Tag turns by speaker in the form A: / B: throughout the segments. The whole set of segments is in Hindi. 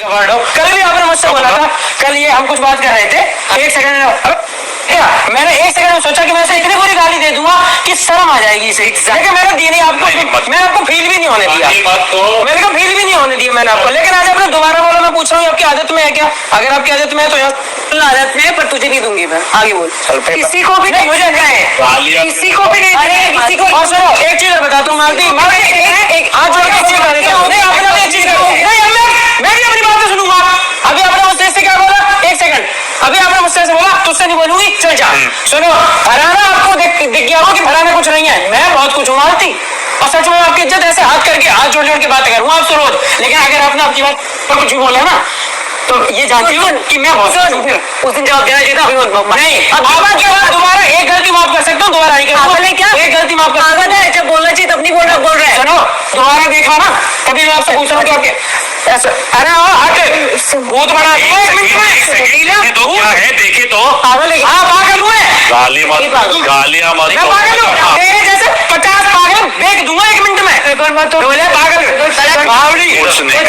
A: कल भी आपने मुझसे बोला था, कल ये हम कुछ बात कर रहे थे, 1 सेकंड मैंने 1 सेकंड में सोचा कि मैं इसे इतनी बुरी गाली दे दूंगा कि शर्म आ जाएगी इसे, लेकिन मैंने दी नहीं आपको, मैंने आपको फील भी नहीं होने दिया, मेरे को फील भी नहीं होने दिया मैंने आपको। लेकिन आज आपने दोबारा बोला, मैं पूछ रहा हूँ आपकी आदत में है क्या? अगर आपकी आदत में है तो यहाँ आदत में है, पर तुझे नहीं दूंगी मैं। आगे बोल।
B: किसी को भी नहीं, मुझे नहीं, किसी को भी नहीं, किसी को।
A: और सुनो एक चीज बताता हूँ मालती, आज मैं भी अपनी बात सुनूंगा। अभी आपने मुझसे से क्या बोला? 1 सेकंड, अभी आपने मुझसे से बोला तुझसे नहीं बोलूंगी, चल जा। सुनो, फरहाना आपको दिख गया हो कि फरहाना कुछ नहीं है, मैं बहुत कुछ हूँ मालती, और सच में आपकी इज्जत ऐसे हाथ करके हाथ जोड़ जोड़ के बात करूँ आपसे रोज। लेकिन अगर आपने आपकी बात पर कुछ भी बोला ना तो ये जानती हूँ कि मैं बहुत उस दिन जवाब देना चाहिए था, नहीं। अब दोबारा एक गलती माफ कर सकता हूँ, दोबारा नहीं कर, क्या एक गलती माफ कर सकता है, जब बोलना चाहिए तब नहीं बोल रहे हैं। सुनो, दोबारा देखा ना, तभी मैं आपसे पूछ रहा हूँ कि आपके ऐसा, अरे हट, बहुत बड़ा
C: क्या है देखे तो
A: पागल है,
C: गालियां मारी
A: तेरे जैसे 50 पागल बेच दूंगा 1 मिनट में। पागल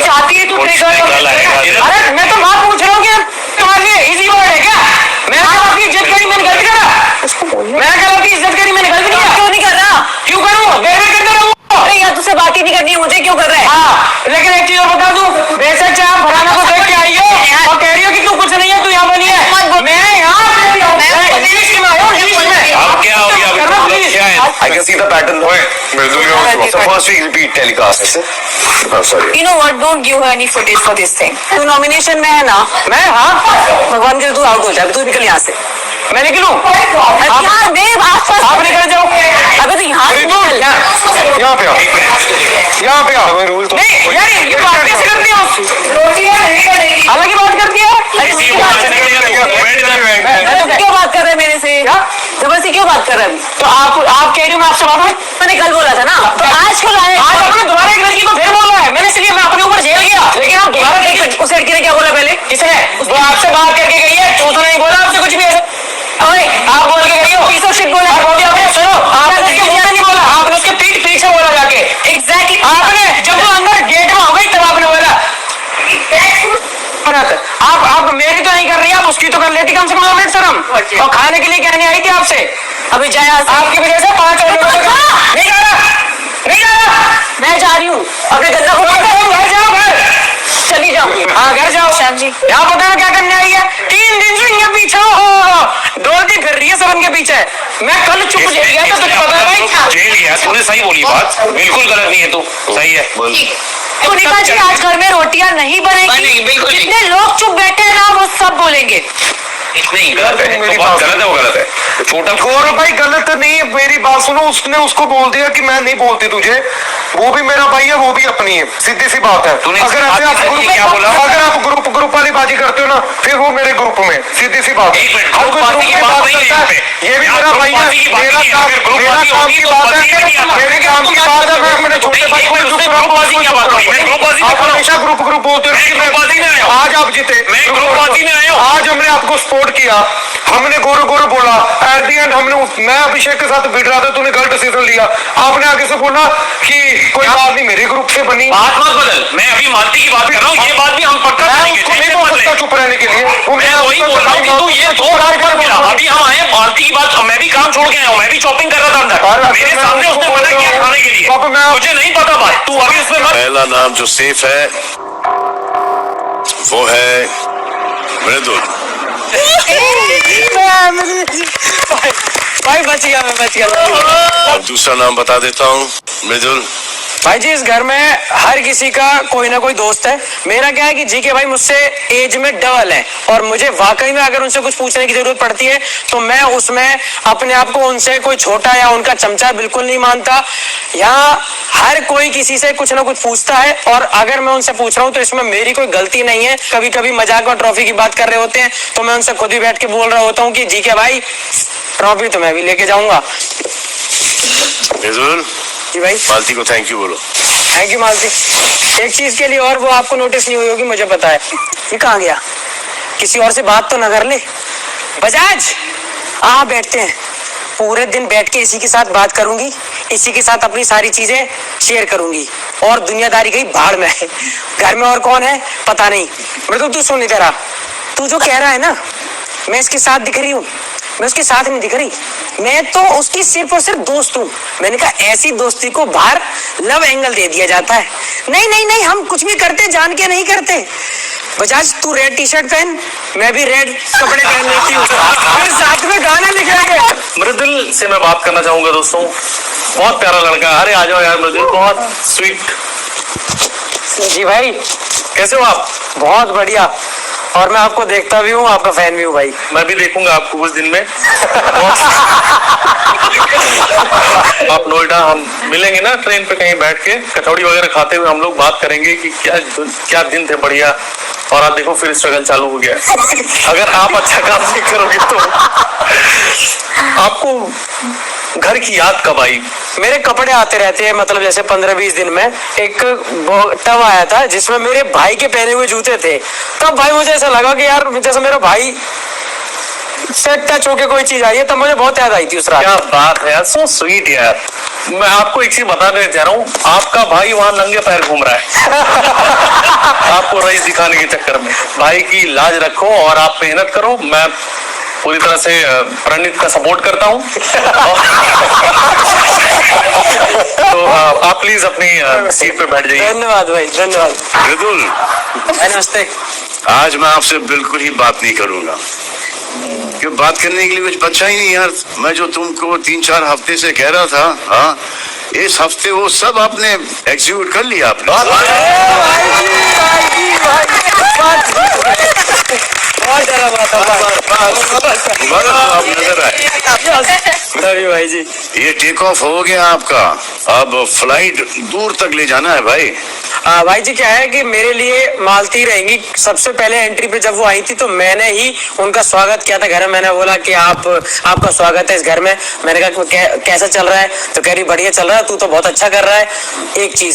A: चाहती है तू, अरे मैं तो माफ पूछ रहा हूँ कि तुम्हारे लिए इजी वर्ड है क्या? मैं आपकी इज्जत करी, मैंने गलती करा? मैं अगर आपकी इज्जत करी, मैंने गलती किया? क्यों नहीं कर रहा? क्यों करूँ? करता रहूँ। अरे यार तुझसे बात ही नहीं करनी है मुझे, क्यों कर रहा है? हाँ, लेकिन एक चीज और बता दूं, बेशक चाहे आप फरहाना को देख के आई हो और कह रही हो कि तू कुछ नहीं है, तू यहाँ बनी है, मैं यहाँ
C: क्या हो गया?
D: I can see the pattern. So first we repeat telecast. Oh, sorry.
B: You know what? Don't give her any footage for this thing.
A: तू नॉमिनेशन में है ना? मैं, हाँ, भगवान के तू आउट हो जाए, तू निकल यहाँ से। मैं निकलूं?
B: यार देव आसपास
A: आप निकल जाओ।
B: अबे तो यहाँ से निकल।
D: यहाँ पे आओ, यहाँ पे आओ। रूल तो
A: नहीं यार, ये बात कैसे करती हो? अलग ही बात करती है।
B: क्यों बात कर रहे हैं मेरे से? जबरदस्ती क्यों बात कर रहे हैं?
A: तो आप कह रही हूँ मैं आपसे बात करूं?
B: मैंने कल बोला था ना, तो आज कल आए,
A: आज आपने दोबारा एक लड़की को फिर बोला है, मैंने इसलिए मैं अपने ऊपर झेल गया। लेकिन आप दोबारा
B: उस लड़की ने क्या बोला पहले?
A: किसने? वो आपसे बात करके गई है, तो नहीं बोला आपसे कुछ भी ऐसा? आप बोल के गई हो,
B: बोला
A: सुनो, आपने उसके मुंह पे नहीं बोला, आपने उसके पीठ से बोला जाके।
B: एग्जैक्टली
A: आपने जब वो अंदर गेट में हो गई तब आपने बोला। आप मेरी तो नहीं कर रही, आप उसकी तो कर लेती कम से कम मिनट शर्म। और खाने के लिए कहने आई थी आपसे,
B: अभी जाए
A: आपकी वजह से 5 और लोगों को नहीं जा रहा,
B: मैं जा रही हूँ अपने गंदा को
A: घर जाओ, घर
B: चली जाओ।
A: हाँ घर जाओ
B: श्याम जी,
A: यहाँ पता है क्या करने आई है? 3 दिन से इनके पीछे दौड़ती फिर रही है सब इनके पीछे। मैं कल चुप ले गया था, तुझे पता है
C: जेल गया, तूने सही बोली बात, बिल्कुल गलत नहीं है तू, सही है।
B: सुनीता जी आज घर में रोटियां नहीं बनेगी, जितने लोग चुप बैठे हैं ना वो सब बोलेंगे।
C: नहीं गलत है, तो बात गलत है, वो गलत है। छोटा
D: गौरव भाई गलत नहीं है, मेरी बात सुनो। उसने उसको बोल दिया कि मैं नहीं बोलती तुझे, वो भी मेरा भाई है, वो भी अपनी है, सीधी सी बात है। अगर आप ग्रुप वाली बाजी करते हो ना, फिर वो मेरे ग्रुप में, सीधी सी बात है। हर कोई ग्रुप में बात करता है, ये भी मेरा भाई है, मेरा काम की बात है, मेरे काम की बात है। मैं मेरे छोटे भाई को हमेशा ग्रुप बोलते हो। आज आप जीते, आज हमने आपको सपोर्ट किया, हमने गोरो बोला, एट दी एंड मैं अभिषेक के साथ भिड़ रहा था, तूने गलत डिसीजन लिया। आपने आगे से बोला कि कोई बात नहीं मेरी ग्रुप से बनी,
C: बात मत बदल, मैं अभी मानती की बात कर रहा हूँ, ये बात भी हम पक्का करेंगे।
D: नहीं बोल सकता चुप रहने के लिए,
C: मैं वही बोल रहा हूँ कि तू ये 2 बार कर बोला। अभी हम आए मानती की बात, मैं भी काम छोड़ के आया हूँ, मैं भी शॉपिंग कर रहा था अंदर, मेरे सामने उसने मना किया खाने के लिए, मुझे नहीं पता बात, तू अभी उसमें
E: पहला नाम जो सेफ है वो है मृदुल।
A: भाई बच गया, मैं बच गया।
E: और दूसरा नाम बता देता हूँ, मृदुल।
A: भाई जी इस घर में हर किसी का कोई ना कोई दोस्त है। मेरा क्या है कि जी के भाई मुझसे एज में डबल है, और मुझे वाकई में अगर उनसे कुछ पूछने की जरूरत पड़ती है तो मैं उसमें अपने आप को उनसे कोई छोटा या उनका चमचा बिल्कुल नहीं मानता। यहाँ हर कोई किसी से कुछ ना कुछ पूछता है, और अगर मैं उनसे पूछ रहा हूँ तो इसमें मेरी कोई गलती नहीं है। कभी कभी मजाक और ट्रॉफी की बात कर रहे होते हैं तो मैं उनसे खुद ही बैठ के बोल रहा होता हूँ कि जी के भाई ट्रॉफी तो मैं भी लेके जाऊंगा।
E: मृदुल
A: जी भाई,
E: मालती को थैंक यू बोलो।
A: थैंक यू मालती। एक चीज के लिए और, वो आपको नोटिस नहीं हुई होगी, मुझे पता है। ये कहाँ गया? किसी और से बात तो न कर ले। बजाज बैठते हैं, पूरे दिन बैठ के इसी के साथ बात करूंगी, इसी के साथ अपनी सारी चीजें शेयर करूंगी और दुनियादारी गई भाड़ में। घर में और कौन है पता नहीं। मृदुल तू सुन इधर आ, तू जो कह रहा है ना मैं इसके साथ दिख रही हूँ, मैं उसके साथ नहीं दिख रही, मैं तो उसकी सिर्फ और सिर्फ दोस्त हूँ। मैंने कहा ऐसी दोस्ती को बाहर लव एंगल दे दिया जाता है। नहीं नहीं नहीं, हम कुछ भी करते जान के नहीं करते। बजाज तू रेड टी शर्ट पहन, मैं भी रेड कपड़े पहन लेती हूँ, फिर साथ में गाना लिखेंगे।
C: मृदुल से मैं बात करना चाहूंगा दोस्तों, बहुत प्यारा लड़का है। अरे आ जाओ यार मृदुल, बहुत स्वीट।
A: जी भाई
C: कैसे हो आप?
A: बहुत बढ़िया, और मैं आपको देखता भी हूँ, आपका फैन भी हूँ भाई।
C: मैं भी देखूंगा आपको कुछ दिन में। आप नोएडा, हम मिलेंगे ना ट्रेन पे कहीं बैठ के, कचौड़ी वगैरह खाते हुए हम लोग बात करेंगे कि क्या क्या दिन थे बढ़िया। और आप देखो फिर स्ट्रगल चालू हो गया। अगर आप अच्छा काम नहीं करोगे तो आपको घर की याद कब आई?
A: मेरे कपड़े आते रहते हैं, मतलब जैसे 15-20 दिन में एक टब आया था जिसमें मेरे भाई के पहने हुए जूते थे। तब भाई मुझे ऐसा लगा कि यार जैसे मेरा भाई से टच होके कोई चीज आई है, तब मुझे बहुत याद आई थी उस रात।
C: क्या बात है यार, सो स्वीट यार। मैं आपको एक चीज बताने जा रहा हूँ, आपका भाई वहां नंगे पैर घूम रहा है। आपको रईस दिखाने के चक्कर में। भाई की लाज रखो और आप मेहनत करो। मैं पूरी तरह से प्रणीत का सपोर्ट करता हूँ। तो आप प्लीज अपनी सीट पे बैठ जाइए।
A: धन्यवाद भाई, धन्यवाद।
E: मृदुल,
A: नमस्ते।
E: आज मैं आपसे बिल्कुल ही बात नहीं करूंगा, क्यों बात करने के लिए कुछ बचा ही नहीं यार। मैं जो तुमको 3-4 हफ्ते से कह रहा था, हाँ, इस हफ्ते वो सब आपने एग्जीक्यूट कर लिया आपने।
A: बहुत डरा हुआ था
E: आप नजर आए।
A: भाई जी।
E: ये टेक ऑफ हो गया आपका, अब फ्लाइट दूर तक ले जाना है भाई।
A: भाई जी क्या है कि मेरे लिए मालती रहेंगी। सबसे पहले एंट्री पे जब वो आई थी तो मैंने ही उनका स्वागत किया था घर में। मैंने बोला कि आपका स्वागत है इस घर में। मैंने कहा कैसा चल रहा है, तो कह रही बढ़िया चल रहा है, तू तो बहुत अच्छा कर रहा है। एक चीज